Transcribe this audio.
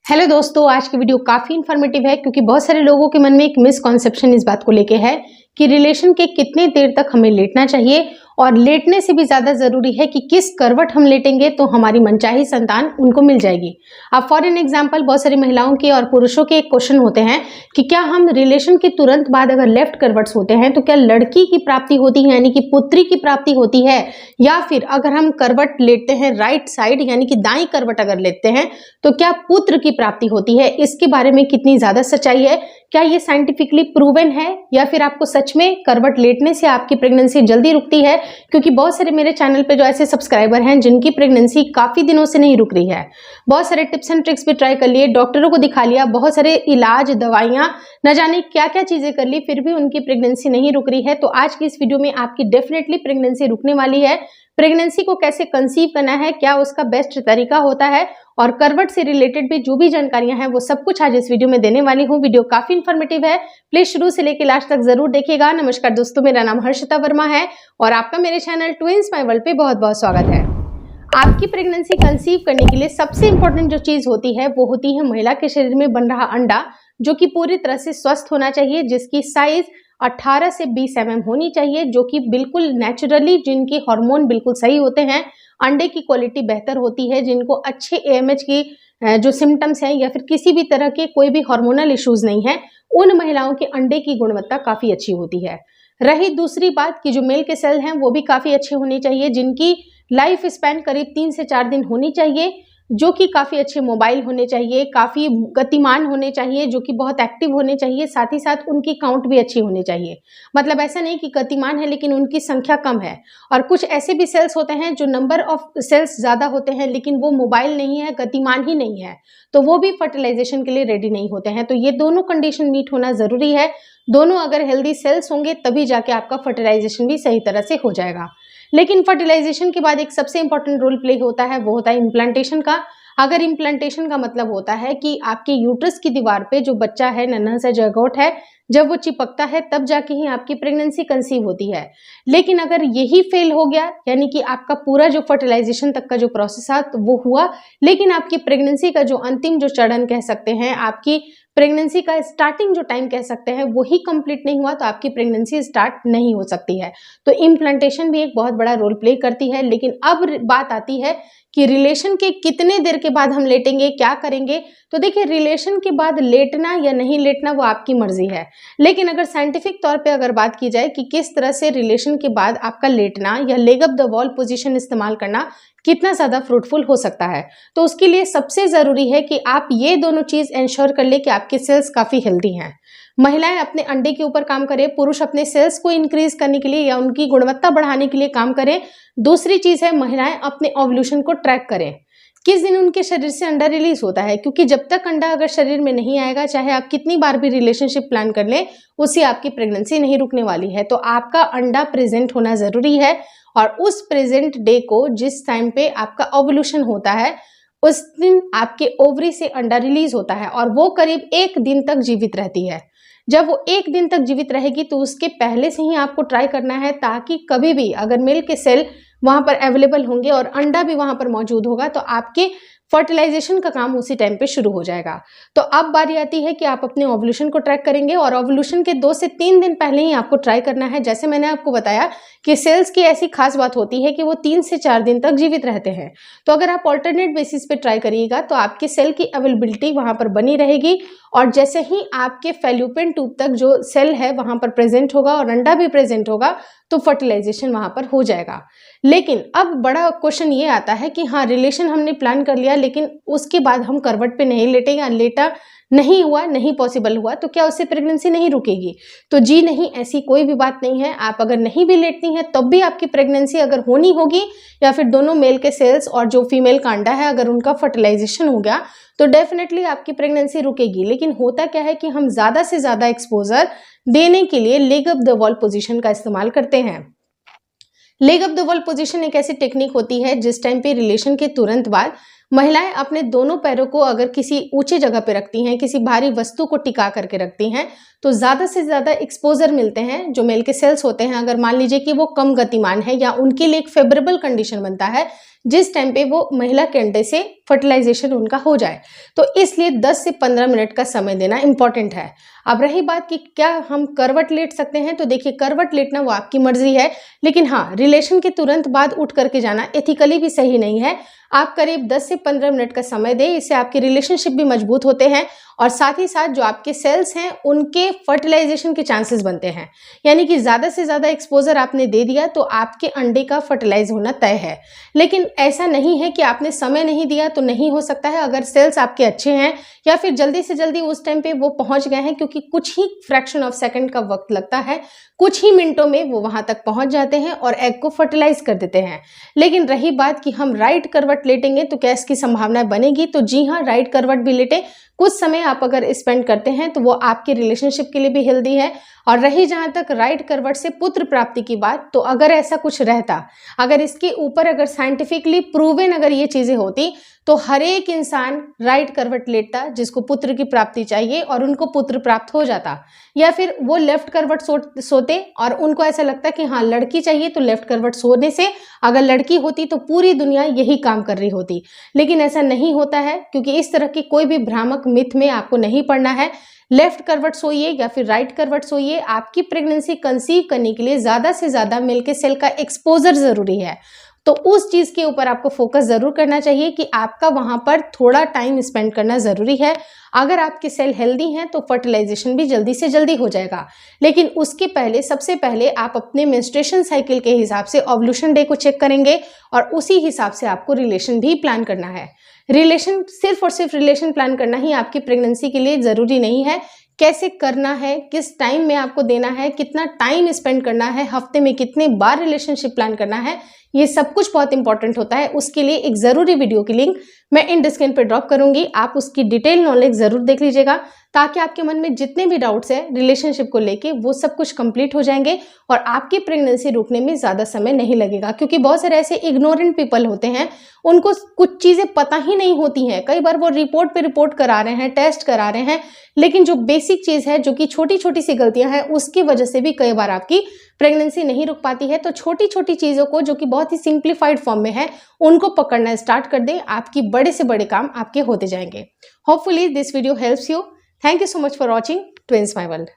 Hello दोस्तों, आज की वीडियो काफ़ी इन्फॉर्मेटिव है क्योंकि बहुत सारे लोगों के मन में एक मिसकॉन्सेप्शन इस बात को लेके है कि रिलेशन के कितने देर तक हमें लेटना चाहिए और लेटने से भी ज़्यादा ज़रूरी है कि किस करवट हम लेटेंगे तो हमारी मनचाही संतान उनको मिल जाएगी। अब फॉर एन एग्जाम्पल बहुत सारी महिलाओं के और पुरुषों के एक क्वेश्चन होते हैं कि क्या हम रिलेशन के तुरंत बाद अगर लेफ्ट करवट्स होते हैं तो क्या लड़की की प्राप्ति होती है यानी कि पुत्री की प्राप्ति होती है, या फिर अगर हम करवट लेटते हैं राइट साइड यानी कि दाई करवट अगर लेते हैं तो क्या पुत्र की प्राप्ति होती है। इसके बारे में कितनी ज्यादा सच्चाई है, क्या ये साइंटिफिकली प्रूवन है या फिर आपको सच में करवट लेटने से आपकी प्रेगनेंसी जल्दी रुकती है। क्योंकि बहुत सारे मेरे चैनल पे जो ऐसे सब्सक्राइबर हैं जिनकी प्रेगनेंसी काफी दिनों से नहीं रुक रही है, बहुत सारे टिप्स एंड ट्रिक्स भी ट्राई कर लिए, डॉक्टरों को दिखा लिया, बहुत सारे इलाज दवाइयां न जाने क्या क्या चीजें कर ली, फिर भी उनकी प्रेगनेंसी नहीं रुक रही है। तो आज की इस वीडियो में आपकी डेफिनेटली प्रेगनेंसी रुकने वाली है। प्रेगनेंसी को कैसे कंसीव करना है, क्या उसका बेस्ट तरीका होता है और करवट से रिलेटेड भी जो भी जानकारियां हैं वो सब कुछ आज इस वीडियो में देने वाली हूं। वीडियो काफी इन्फॉर्मेटिव है, प्लीज शुरू से लेकर लास्ट तक जरूर देखिएगा। नमस्कार दोस्तों, मेरा नाम हर्षिता वर्मा है और आपका मेरे चैनल ट्विंस माय वर्ल्ड पे बहुत बहुत स्वागत है। आपकी प्रेगनेंसी कंसीव करने के लिए सबसे इंपॉर्टेंट जो चीज होती है वो होती है महिला के शरीर में बन रहा अंडा, जो कि पूरी तरह से स्वस्थ होना चाहिए, जिसकी साइज 18 से 20 mm होनी चाहिए, जो कि बिल्कुल नेचुरली, जिनके हार्मोन बिल्कुल सही होते हैं, अंडे की क्वालिटी बेहतर होती है, जिनको अच्छे AMH की जो सिम्टम्स हैं या फिर किसी भी तरह के कोई भी हार्मोनल इश्यूज नहीं है, उन महिलाओं के अंडे की गुणवत्ता काफी अच्छी होती है। रही दूसरी बात कि जो मेल के सेल हैं वो भी काफी अच्छे होने चाहिए, जिनकी लाइफ स्पैन करीब 3 से 4 दिन होनी चाहिए, जो कि काफी अच्छे मोबाइल होने चाहिए, काफी गतिमान होने चाहिए, जो कि बहुत एक्टिव होने चाहिए, साथ ही साथ उनकी काउंट भी अच्छी होनी चाहिए। मतलब ऐसा नहीं कि गतिमान है लेकिन उनकी संख्या कम है। और कुछ ऐसे भी सेल्स होते हैं जो नंबर ऑफ सेल्स ज्यादा होते हैं लेकिन वो मोबाइल नहीं है, गतिमान ही नहीं है, तो वो भी फर्टिलाइजेशन के लिए रेडी नहीं होते हैं। तो ये दोनों कंडीशन मीट होना जरूरी है। दोनों अगर हेल्दी सेल्स होंगे तभी जाके आपका फर्टिलाइजेशन भी सही तरह से हो जाएगा। लेकिन फर्टिलाइजेशन के बाद एक सबसे इंपॉर्टेंट रोल प्ले होता है, वो होता है इम्प्लांटेशन का। अगर इम्प्लांटेशन का मतलब होता है कि आपके यूट्रस की दीवार पे जो बच्चा है, नन्हा सा जगोट है, जब वो चिपकता है तब जाके ही आपकी प्रेगनेंसी कंसीव होती है। लेकिन अगर यही फेल हो गया, यानी कि आपका पूरा जो फर्टिलाइजेशन तक का जो प्रोसेस है तो वो हुआ, लेकिन आपकी प्रेगनेंसी का जो अंतिम जो चरण कह सकते हैं, आपकी प्रेगनेंसी का स्टार्टिंग जो टाइम कह सकते हैं, वही कंप्लीट नहीं हुआ, तो आपकी प्रेगनेंसी स्टार्ट नहीं हो सकती है। तो इम्प्लांटेशन भी एक बहुत बड़ा रोल प्ले करती है। लेकिन अब बात आती है कि रिलेशन के कितने देर के बाद हम लेटेंगे, क्या करेंगे। तो देखिए, रिलेशन के बाद लेटना या नहीं लेटना वो आपकी मर्जी है, लेकिन अगर साइंटिफिक तौर पे अगर बात की जाए कि किस तरह से रिलेशन के बाद आपका लेटना या leg up the wall position इस्तेमाल करना कितना ज्यादा फ्रूटफुल हो सकता है, तो उसके लिए सबसे जरूरी है कि आप ये दोनों चीज इंश्योर कर ले कि आपके सेल्स काफी हेल्दी हैं। महिलाएं अपने अंडे के ऊपर काम करें, पुरुष अपने सेल्स को इंक्रीज करने के लिए या उनकी गुणवत्ता बढ़ाने के लिए काम करें। दूसरी चीज है, महिलाएं अपने ओव्यूलेशन को ट्रैक करें, किस दिन उनके शरीर से अंडा रिलीज होता है, क्योंकि जब तक अंडा अगर शरीर में नहीं आएगा, चाहे आप कितनी बार भी रिलेशनशिप प्लान कर लें, उससे आपकी प्रेगनेंसी नहीं रुकने वाली है। तो आपका अंडा प्रेजेंट होना जरूरी है और उस प्रेजेंट डे को, जिस टाइम पे आपका ओव्यूलेशन होता है, उस दिन आपके ओवरी से अंडा रिलीज होता है और वो करीब 1 दिन तक जीवित रहती है। जब वो 1 दिन तक जीवित रहेगी तो उसके पहले से ही आपको ट्राई करना है, ताकि कभी भी अगर मेल के सेल वहां पर अवेलेबल होंगे और अंडा भी वहां पर मौजूद होगा तो आपके फर्टिलाइजेशन का काम उसी टाइम पे शुरू हो जाएगा। तो अब बारी आती है कि आप अपने ओव्यूलेशन को ट्रैक करेंगे और ओव्यूलेशन के 2 से 3 दिन पहले ही आपको ट्राई करना है। जैसे मैंने आपको बताया कि सेल्स की ऐसी खास बात होती है कि वो 3 से 4 दिन तक जीवित रहते हैं। तो अगर आप ऑल्टरनेट बेसिस पे ट्राई करिएगा तो आपके सेल की अवेलेबिलिटी वहां पर बनी रहेगी और जैसे ही आपके फैल्यूपियन ट्यूब तक जो सेल है वहां पर प्रेजेंट होगा और अंडा भी प्रेजेंट होगा तो फर्टिलाइजेशन वहां पर हो जाएगा। लेकिन अब बड़ा क्वेश्चन ये आता है कि हाँ, रिलेशन हमने प्लान कर लिया लेकिन उसके बाद हम करवट पे नहीं लेटे या लेटा नहीं हुआ, नहीं पॉसिबल हुआ, तो क्या उससे प्रेगनेंसी नहीं रुकेगी? तो जी नहीं, ऐसी कोई भी बात नहीं है। आप अगर नहीं भी लेटती हैं तब भी आपकी प्रेगनेंसी अगर होनी होगी, या फिर दोनों मेल के सेल्स और जो फीमेल का अंडा है अगर उनका फर्टिलाइजेशन हो गया तो डेफिनेटली आपकी प्रेगनेंसी रुकेगी। लेकिन होता क्या है कि हम ज्यादा से ज्यादा एक्सपोजर देने के लिए leg up the wall position का इस्तेमाल करते हैं। Leg up the wall position एक ऐसी टेक्निक होती है जिस टाइम पे रिलेशन के तुरंत बाद महिलाएं अपने दोनों पैरों को अगर किसी ऊंचे जगह पे रखती हैं, किसी भारी वस्तु को टिका करके रखती हैं, तो ज़्यादा से ज़्यादा एक्सपोजर मिलते हैं। जो मेल के सेल्स होते हैं, अगर मान लीजिए कि वो कम गतिमान है या उनके लिए एक फेवरेबल कंडीशन बनता है जिस टाइम पे वो महिला के अंडे से फर्टिलाइजेशन उनका हो जाए, तो इसलिए 10 से 15 मिनट का समय देना इंपॉर्टेंट है। अब रही बात कि क्या हम करवट लेट सकते हैं, तो देखिए करवट लेटना वो आपकी मर्जी है, लेकिन हाँ, रिलेशन के तुरंत बाद उठ करके जाना एथिकली भी सही नहीं है। आप करीब 10 से 15 मिनट का समय दें, इससे आपके रिलेशनशिप भी मजबूत होते हैं और साथ ही साथ जो आपके सेल्स हैं उनके फर्टिलाइजेशन के चांसेस बनते हैं। यानी कि ज़्यादा से ज़्यादा एक्सपोजर आपने दे दिया तो आपके अंडे का फर्टिलाइज होना तय है। लेकिन ऐसा नहीं है कि आपने समय नहीं दिया तो नहीं हो सकता है। अगर सेल्स आपके अच्छे हैं या फिर जल्दी से जल्दी उस टाइम पे वो पहुंच गए हैं, क्योंकि कुछ ही फ्रैक्शन ऑफ सेकंड का वक्त लगता है, कुछ ही मिनटों में वो वहां तक पहुंच जाते हैं और एग को फर्टिलाइज कर देते हैं। लेकिन रही बात कि हम राइट करवट लेटेंगे तो क्या इसकी संभावना बनेगी, तो जी हाँ, राइट करवट भी लेटें। कुछ समय आप अगर स्पेंड करते हैं तो वो आपके रिलेशनशिप के लिए भी हेल्दी है। और रही जहां तक राइट करवट से पुत्र प्राप्ति की बात, तो अगर ऐसा कुछ रहता, अगर इसके ऊपर अगर साइंटिफिकली प्रूवन अगर ये चीजें होती, तो हर एक इंसान राइट करवट लेटता जिसको पुत्र की प्राप्ति चाहिए और उनको पुत्र प्राप्त हो जाता। या फिर वो लेफ्ट करवट सोते और उनको ऐसा लगता कि हाँ लड़की चाहिए, तो लेफ्ट करवट सोने से अगर लड़की होती तो पूरी दुनिया यही काम कर रही होती। लेकिन ऐसा नहीं होता है, क्योंकि इस तरह की कोई भी भ्रामक मिथ में आपको नहीं पड़ना है। लेफ्ट करवट सोइए या फिर राइट करवट सोइए, आपकी प्रेगनेंसी कंसीव करने के लिए ज़्यादा से ज़्यादा मिल्क के सेल का एक्सपोजर ज़रूरी है। तो उस चीज़ के ऊपर आपको फोकस ज़रूर करना चाहिए कि आपका वहाँ पर थोड़ा टाइम स्पेंड करना ज़रूरी है। अगर आपके सेल हेल्दी हैं तो फर्टिलाइजेशन भी जल्दी से जल्दी हो जाएगा। लेकिन उसके पहले, सबसे पहले आप अपने मेंस्ट्रुएशन साइकिल के हिसाब से ओव्यूलेशन डे को चेक करेंगे और उसी हिसाब से आपको रिलेशन भी प्लान करना है। रिलेशन सिर्फ और सिर्फ रिलेशन प्लान करना ही आपकी प्रेगनेंसी के लिए ज़रूरी नहीं है। कैसे करना है, किस टाइम में आपको देना है, कितना टाइम स्पेंड करना है, हफ्ते में कितने बार रिलेशनशिप प्लान करना है, ये सब कुछ बहुत इंपॉर्टेंट होता है। उसके लिए एक ज़रूरी वीडियो की लिंक मैं इन डिस्क्रिप्शन पे ड्रॉप करूंगी, आप उसकी डिटेल नॉलेज ज़रूर देख लीजिएगा, ताकि आपके मन में जितने भी डाउट्स हैं रिलेशनशिप को लेके वो सब कुछ कंप्लीट हो जाएंगे और आपकी प्रेगनेंसी रुकने में ज़्यादा समय नहीं लगेगा। क्योंकि बहुत सारे ऐसे इग्नोरेंट पीपल होते हैं, उनको कुछ चीज़ें पता ही नहीं होती हैं। कई बार वो रिपोर्ट पे रिपोर्ट करा रहे हैं, टेस्ट करा रहे हैं, लेकिन जो बेसिक चीज़ है, जो कि छोटी छोटी सी गलतियां हैं, उसकी वजह से भी कई बार आपकी प्रेगनेंसी नहीं रुक पाती है। तो छोटी छोटी चीज़ों को, जो कि बहुत ही सिंप्लीफाइड फॉर्म में है, उनको पकड़ना स्टार्ट कर दें, आपकी बड़े से बड़े काम आपके होते जाएंगे। Hopefully this video helps you. Thank you so much for watching twins my world.